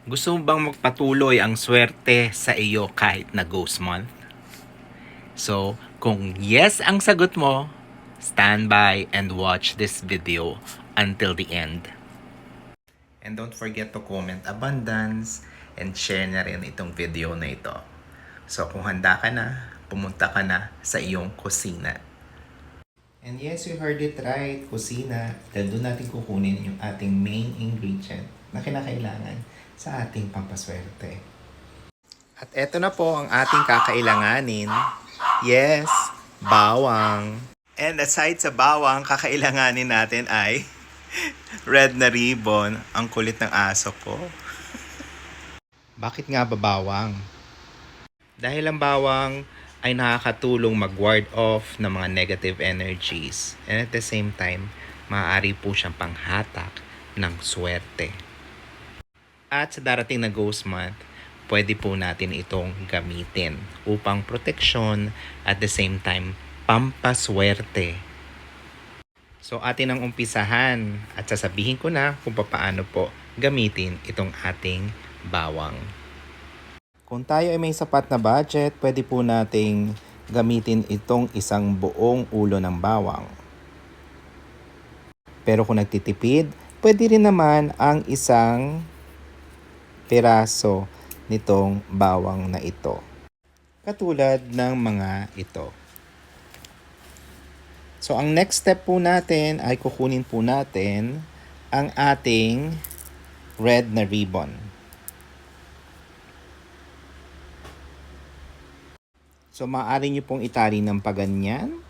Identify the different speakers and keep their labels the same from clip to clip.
Speaker 1: Gusto mo bang magpatuloy ang swerte sa iyo kahit na ghost month? So, kung yes ang sagot mo, stand by and watch this video until the end. And don't forget to comment abundance and share na rin itong video na ito. So, kung handa ka na, pumunta ka na sa iyong kusina. And yes, you heard it right, kusina. Dahil doon natin kukunin yung ating main ingredient na kinakailangan sa ating pampaswerte. At eto na po ang ating kakailanganin. Yes, bawang. And aside sa bawang, kakailanganin natin ay red na ribbon. Ang kulit ng aso ko. Bakit nga ba bawang? Dahil ang bawang ay nakakatulong mag-ward off ng mga negative energies. And at the same time, maaari po siyang panghatak ng swerte. At sa darating na ghost month, pwede po natin itong gamitin upang proteksyon at the same time pampaswerte. So atin ang umpisahan at sasabihin ko na kung paano po gamitin itong ating bawang. Kung tayo ay may sapat na budget, pwede po nating gamitin itong isang buong ulo ng bawang. Pero kung nagtitipid, pwede rin naman ang isang piraso nitong bawang na ito. Katulad ng mga ito. So, ang next step po natin ay kukunin po natin ang ating red na ribbon. So, maaari nyo pong itali ng paganyan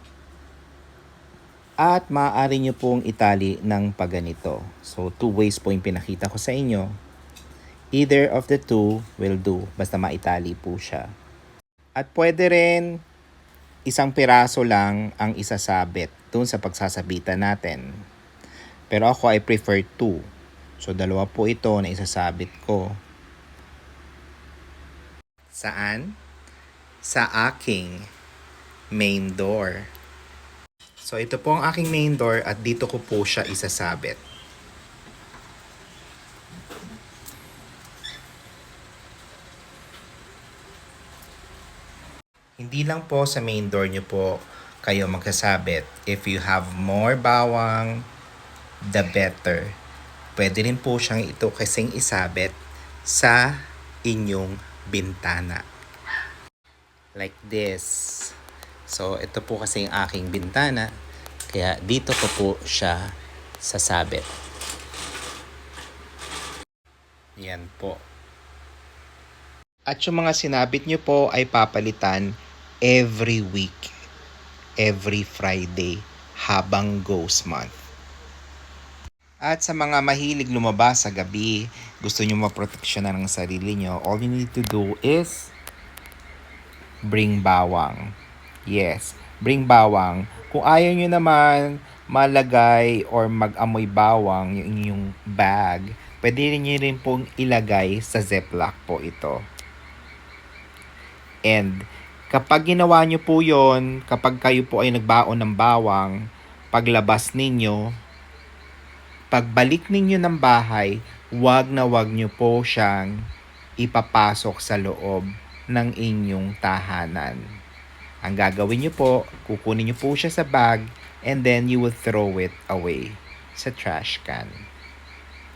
Speaker 1: at maaari nyo pong itali ng paganito. So, two ways po yung pinakita ko sa inyo. Either of the two will do, basta maitali po siya. At pwede rin isang piraso lang ang isasabit dun sa pagsasabitan natin. Pero ako I prefer two. So dalawa po ito na isasabit ko. Saan? Sa aking main door. So ito po ang aking main door at dito ko po siya isasabit. Hindi lang po sa main door nyo po kayo magkasabit. If you have more bawang, the better. Pwede rin po siyang ito kasing isabit sa inyong bintana. Like this. So, ito po kasi yung aking bintana. Kaya dito ko po siya sasabit. Yan po. At yung mga sinabit nyo po ay papalitan every week, every Friday, habang ghost month. At sa mga mahilig lumabas sa gabi, gusto nyo maproteksyonan ng sarili nyo, all you need to do is bring bawang. Yes, bring bawang. Kung ayaw nyo naman malagay or mag-amoy bawang yung inyong bag, pwede nyo rin pong ilagay sa Ziploc po ito. And kapag ginawa nyo po yon, kapag kayo po ay nagbaon ng bawang, paglabas ninyo, pagbalik ninyo ng bahay, wag nyo po siyang ipapasok sa loob ng inyong tahanan. Ang gagawin nyo po, kukunin nyo po siya sa bag and then you will throw it away sa trash can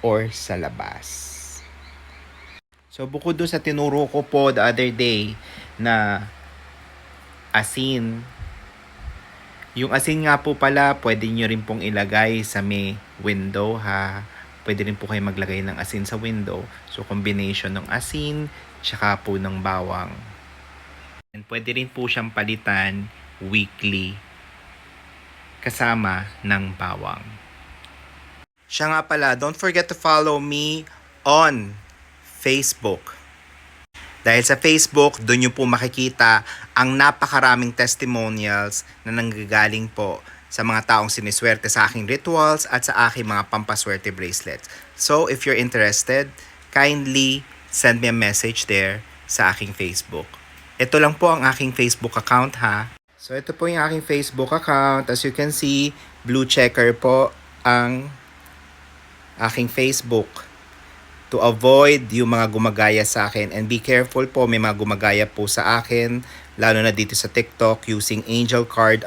Speaker 1: or sa labas. So bukod doon sa tinuro ko po the other day na asin, yung asin nga po pala, pwede nyo rin pong ilagay sa may window ha. Pwede rin po kayo maglagay ng asin sa window. So combination ng asin, tsaka po ng bawang. And pwede rin po siyang palitan weekly kasama ng bawang. Siya nga pala, don't forget to follow me on Facebook. Dahil sa Facebook, doon nyo po makikita ang napakaraming testimonials na nanggagaling po sa mga taong siniswerte sa aking rituals at sa aking mga pampaswerte bracelets. So, if you're interested, kindly send me a message there sa aking Facebook. Ito lang po ang aking Facebook account ha. So, ito po yung aking Facebook account. As you can see, blue checker po ang aking Facebook. to avoid yung mga gumagaya sa akin. And be careful po, may mga gumagaya po sa akin, lalo na dito sa TikTok, using angelcard_1.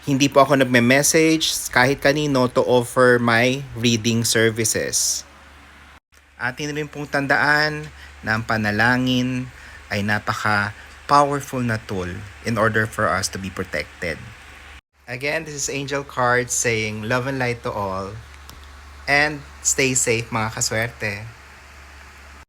Speaker 1: Hindi po ako nagme-message kahit kanino to offer my reading services. Atin rin pong tandaan na ang panalangin ay napaka-powerful na tool in order for us to be protected. Again, this is Angel Card saying love and light to all. And stay safe mga kaswerte.